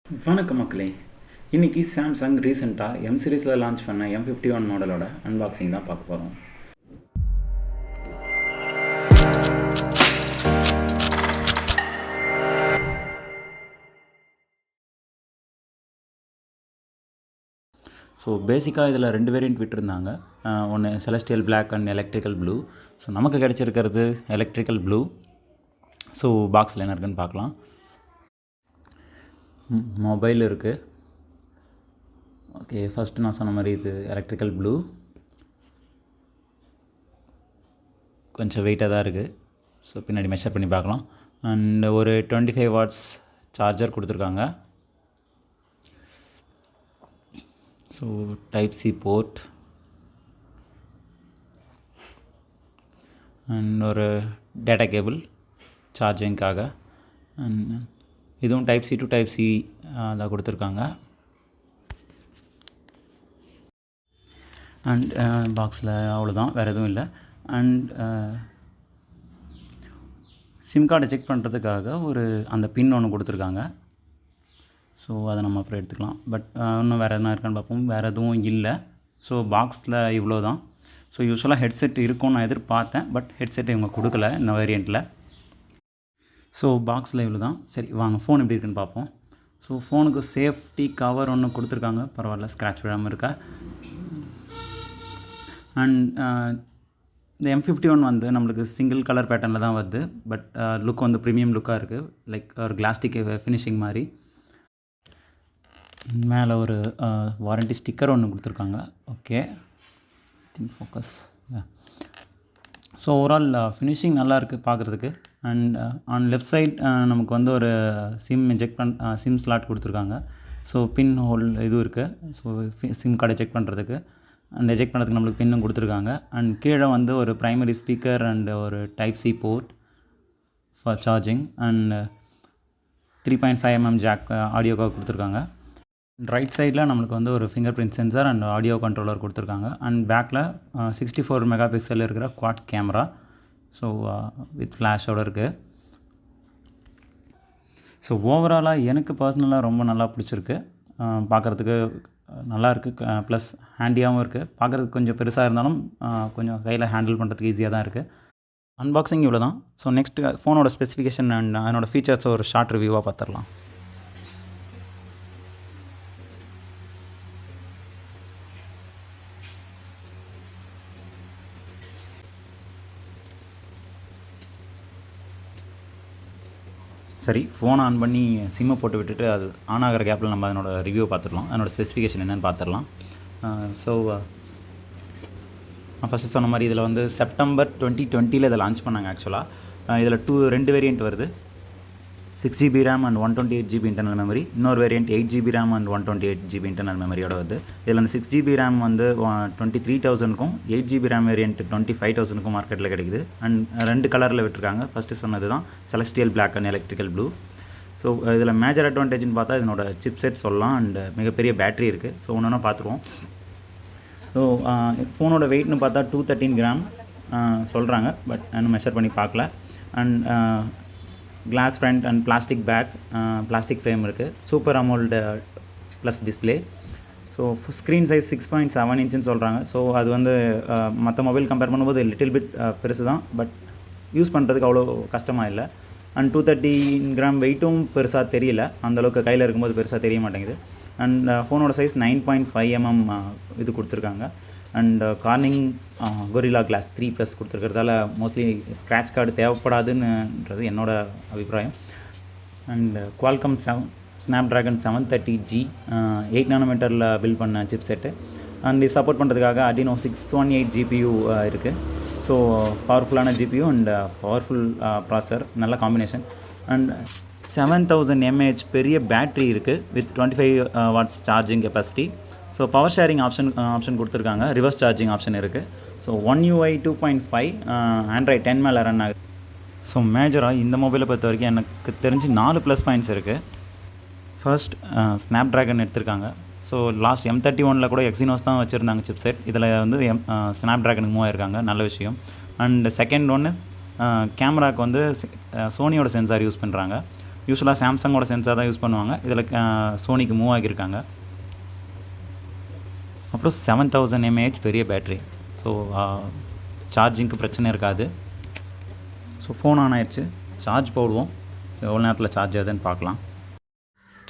வணக்கம் மக்களே. இன்றைக்கி சாம்சங் ரீசெண்டாக எம் சீரீஸில் லான்ச் பண்ண M51 மாடலோட அன்பாக்சிங் தான் பார்க்க போகிறோம். ஸோ பேசிக்காக இதில் 2 வேரியண்ட் விட்டுருந்தாங்க. ஒன்று celestial black and electrical blue. So நமக்கு கிடச்சிருக்கிறது எலக்ட்ரிக்கல் ப்ளூ. ஸோ பாக்ஸில் என்ன இருக்குன்னு பார்க்கலாம். மொபைல் இருக்குது. ஓகே, ஃபஸ்ட்டு நான் சொன்ன மாதிரி இது எலக்ட்ரிக்கல் ப்ளூ. கொஞ்சம் வெயிட்டாக தான் இருக்குது. ஸோ பின்னாடி மெஷர் பண்ணி பார்க்கலாம். அண்ட் ஒரு 25 வாட்ஸ் சார்ஜர் கொடுத்துருக்காங்க. So type C port and ஒரு டேட்டா கேபிள் சார்ஜிங்காக. அண்ட் இதுவும் type C to type C தான் கொடுத்துருக்காங்க. அண்ட் பாக்ஸில் அவ்வளோதான், வேறு எதுவும் இல்லை. அண்ட் சிம் கார்டை செக் பண்ணுறதுக்காக ஒரு அந்த பின் ஒன்று கொடுத்துருக்காங்க. ஸோ அதை நம்ம அப்புறம் எடுத்துக்கலாம். பட் இன்னும் வேறு எதுனா இருக்கான்னு பார்ப்போம். வேறு எதுவும் இல்லை. ஸோ பாக்ஸில் இவ்வளோ தான். ஸோ யூஸ்வலாக ஹெட்செட் இருக்கும்னு நான் எதிர்பார்த்தேன், பட் ஹெட்செட் இவங்க கொடுக்கல இந்த வேரியண்ட்டில். ஸோ பாக்ஸில் இவ்வளோ தான். சரி வாங்க ஃபோன் எப்படி இருக்குன்னு பார்ப்போம். ஸோ ஃபோனுக்கு சேஃப்டி கவர் ஒன்று கொடுத்துருக்காங்க, பரவாயில்ல, ஸ்க்ராட்ச் விழாமல் இருக்கா. அண்ட் இந்த M51 வந்து நம்மளுக்கு சிங்கிள் கலர் பேட்டர்னில் தான் வருது. பட் லுக் வந்து ப்ரீமியம் லுக்காக இருக்குது, லைக் ஒரு கிளாஸ்டிக் ஃபினிஷிங் மாதிரி. மேலே ஒரு வாரண்டி ஸ்டிக்கர் ஒன்று கொடுத்துருக்காங்க. Okay, think focus. So overall finishing நல்லாயிருக்கு பார்க்குறதுக்கு. அண்ட் ஆன் லெஃப்ட் சைட் நமக்கு வந்து ஒரு சிம் ஸ்லாட் கொடுத்துருக்காங்க. ஸோ பின் ஹோல் இதுவும் இருக்குது. ஸோ சிம் கார்டை செக் பண்ணுறதுக்கு அண்ட் எஜெக்ட் பண்ணுறதுக்கு நம்மளுக்கு பின்னும் கொடுத்துருக்காங்க. அண்ட் கீழே வந்து ஒரு ப்ரைமரி ஸ்பீக்கர் அண்ட் ஒரு type C port for charging. And 3.5mm jack ஆடியோக்காக கொடுத்துருக்காங்க. ரைட் சைடில் நம்மளுக்கு வந்து ஒரு fingerprint sensor and audio controller கொடுத்துருக்காங்க. அண்ட் பேக்கில் 64 மெகாபிக்சல் இருக்கிற குவாட் கேமரா. ஸோ வித் ஃப்ளாஷோடு இருக்குது. ஸோ ஓவராலாக எனக்கு பர்சனலாக ரொம்ப நல்லா பிடிச்சிருக்கு. பார்க்குறதுக்கு நல்லாயிருக்கு. ப்ளஸ் ஹேண்டியாகவும் இருக்குது. பார்க்குறதுக்கு கொஞ்சம் பெருசாக இருந்தாலும் கொஞ்சம் கையில் ஹேண்டில் பண்ணுறதுக்கு ஈஸியாக தான் இருக்குது. அன்பாக்சிங் இவ்வளோ தான். ஸோ நெக்ஸ்ட் ஃபோனோட ஸ்பெசிஃபிகேஷன் அண்ட் அதனோட ஃபீச்சர்ஸ் ஒரு ஷார்ட் ரிவ்யூவாக பார்த்துடலாம். சரி, ஃபோன் ஆன் பண்ணி சிம்மை போட்டு விட்டுட்டு அது ஆன் ஆகிற கேப்பில் நம்ம அதனோட ரிவ்யூ பார்த்துடலாம். அதனோட ஸ்பெசிஃபிகேஷன் என்னென்னு பார்த்துடலாம். ஸோ நான் ஃபஸ்ட்டு சொன்ன மாதிரி இதில் வந்து செப்டம்பர் 2020 இதை லான்ச் பண்ணாங்க. ஆக்சுவலாக இதில் 2 வேரியண்ட் வருது. 6GB RAM and 128GB internal memory. இன்னொரு variant 8GB RAM and 128GB internal மெமரியோட வருது. இதில் அந்த 6GB RAM வந்து 23,000க்கும் 8GB RAM வேரியண்ட் 25,000க்கும் மார்க்கெட்டில் கிடைக்குது. அண்ட் 2 கலரில் விட்டுருக்காங்க. ஃபஸ்ட்டு சொன்னது தான் celestial black and electrical blue. So இதில் மேஜர் அட்வான்டேஜ்னு பார்த்தா இதனோட சிப் செட் சொல்லலாம். அண்ட் மிகப்பெரிய பேட்டரி இருக்குது. ஸோ ஒன்று பார்த்துருவோம். ஸோ ஃபோனோட வெயிட்னு பார்த்தா 213 கிராம் சொல்கிறாங்க. பட் இன்னும் மெஷர் பண்ணி பார்க்கல. And glass front and plastic back, plastic frame இருக்குது. Super AMOLED plus display. So screen size 6.7 இன்ச்சுன்னு சொல்கிறாங்க. ஸோ அது வந்து மற்ற மொபைல் கம்பேர் பண்ணும்போது லிட்டில் பிட் பெருசு தான். பட் யூஸ் பண்ணுறதுக்கு அவ்வளோ கஷ்டமாக இல்லை. அண்ட் 213 கிராம் வெயிட்டும் பெருசாக தெரியல. அந்தளவுக்கு கையில் இருக்கும்போது பெருசாக தெரிய மாட்டேங்குது. அண்ட் ஃபோனோட சைஸ் 9.5mm இது கொடுத்துருக்காங்க. அண்ட் கார்னிங் கொரில்லா கிளாஸ் 3+ கொடுத்துருக்கிறதால மோஸ்ட்லி ஸ்க்ராட்ச் கார்டு தேவைப்படாதுன்னுன்றது என்னோட அபிப்பிராயம். And Qualcomm Snapdragon 730G 8nm built பண்ண சிப் செட்டு. அண்ட் இது சப்போர்ட் பண்ணுறதுக்காக Adreno 618 GPU இருக்குது. ஸோ பவர்ஃபுல்லான GPU அண்ட் பவர்ஃபுல் ப்ராசர், நல்ல காம்பினேஷன். அண்ட் 7000 mAh பெரிய பேட்ரி இருக்குது with 25 watts charging capacity. So power sharing option கொடுத்துருக்காங்க. ரிவர்ஸ் சார்ஜிங் ஆப்ஷன் இருக்குது. ஸோ One UI 2.5 ஆண்ட்ராய்ட் 10 மேலே ரன் ஆகுது. ஸோ மேஜராக இந்த மொபைலை பொறுத்த வரைக்கும் எனக்கு தெரிஞ்சு 4 ப்ளஸ் பாயிண்ட்ஸ் இருக்குது. ஃபர்ஸ்ட் ஸ்னாப்ட்ராகன் எடுத்திருக்காங்க. ஸோ லாஸ்ட் M31 கூட எக்ஸினோஸ் தான் வச்சுருந்தாங்க சிப் செட். இதில் வந்து ஸ்னாப்ட்ராகனுக்கு மூவ் ஆயிருக்காங்க, நல்ல விஷயம். அண்ட் செகண்ட் ஒன்று கேமராவுக்கு வந்து சோனியோட சென்சார் யூஸ் பண்ணுறாங்க. யூஸ்வலாக சாம்சங்கோட சென்சார் தான் யூஸ் பண்ணுவாங்க, இதில் சோனிக்கு மூவ் ஆகியிருக்காங்க. அப்புறம் 7000 mAh பெரிய பேட்ரி. ஸோ சார்ஜிங்க்கு பிரச்சனை இருக்காது. ஸோ ஃபோன் ஆன் ஆயிடுச்சு, சார்ஜ் போடுவோம். ஸோ எவ்வளோ நேரத்தில் சார்ஜ் ஆகுதுன்னு பார்க்கலாம்.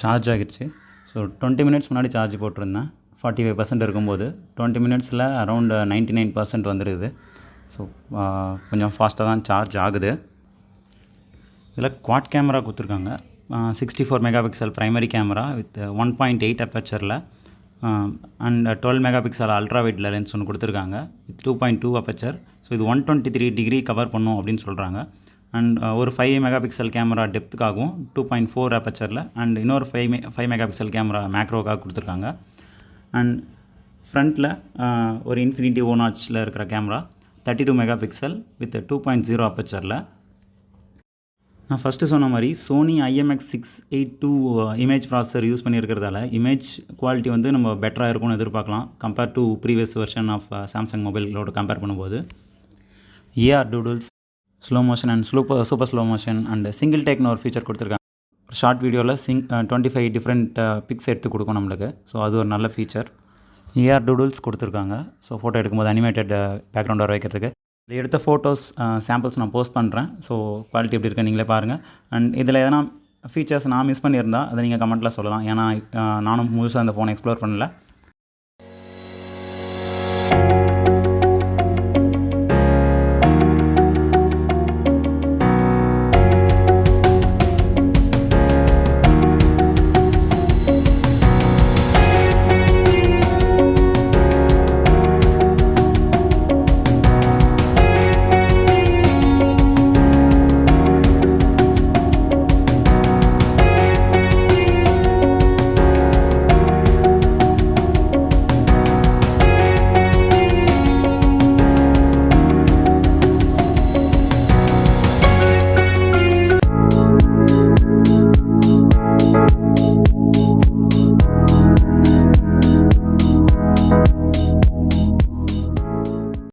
சார்ஜ் ஆகிடுச்சு. ஸோ 20 மினிட்ஸ் முன்னாடி சார்ஜ் போட்டிருந்தேன். 45% இருக்கும்போது 20 மினிட்ஸில் அரௌண்ட் 99% வந்துடுது. ஸோ கொஞ்சம் ஃபாஸ்ட்டாக தான் சார்ஜ் ஆகுது. இதில் குவாட் கேமரா கொடுத்துருக்காங்க. 64 மெகாபிக்சல் ப்ரைமரி கேமரா வித் 1.8 அப்பச்சரில் and 12 megapixel ultra wide lens ஒன்று கொடுத்துருக்காங்க வித் 2.2 அப்பச்சர். ஸோ இது 123 டிகிரி கவர் பண்ணும் அப்படின்னு சொல்கிறாங்க. அண்ட் ஒரு 5 மெகாபிக்சல் கேமரா டெப்த்துக்காகவும் 2.4 அப்பச்சரில் அண்ட் இன்னொரு 5 மெகாபிக்சல் கேமரா மேக்ரோக்காக கொடுத்துருக்காங்க. அண்ட் ஃப்ரண்ட்டில் ஒரு இன்ஃபினிட்டி ஓ நாட்சில் இருக்கிற கேமரா 32 மெகாபிக்சல் வித் 2.0 அப்பச்சரில். நான் ஃபஸ்ட்டு சொன்ன மாதிரி Sony IMX682 image processor use பண்ணியிருக்கிறதால இமேஜ் குவாலிட்டி வந்து நம்ம பெட்டராக இருக்கும்னு எதிர்பார்க்கலாம் compare to previous version of Samsung மொபைலோட கம்பேர் பண்ணும்போது. AR doodles, slow motion and super slow motion and single டேக்னு ஒரு ஃபீச்சர் கொடுத்துருக்காங்க. ஒரு ஷார்ட் வீடியோவில் 25 டிஃப்ரெண்ட் பிக்ஸ் எடுத்து கொடுக்கும் நம்மளுக்கு. ஸோ அது ஒரு நல்ல ஃபீச்சர். ஏஆர் டூடுல்ஸ் கொடுத்துருக்காங்க. ஸோ ஃபோட்டோ எடுக்கும்போது அனிமேட்டட் பேக்ரவுண்ட் வர வைக்கிறதுக்கு. எடுத்த ஃபோட்டோஸ் சாம்பிள்ஸ் நான் போஸ்ட் பண்ணுறேன். ஸோ குவாலிட்டி எப்படி இருக்குது நீங்களே பாருங்கள். அண்ட் இதில் எதனா ஃபீச்சர்ஸ் நான் மிஸ் பண்ணியிருந்தால் அதை நீங்கள் கமெண்ட்டில் சொல்லலாம். ஏன்னா நானும் முழுசாக அந்த ஃபோனை எக்ஸ்ப்ளோர் பண்ணல.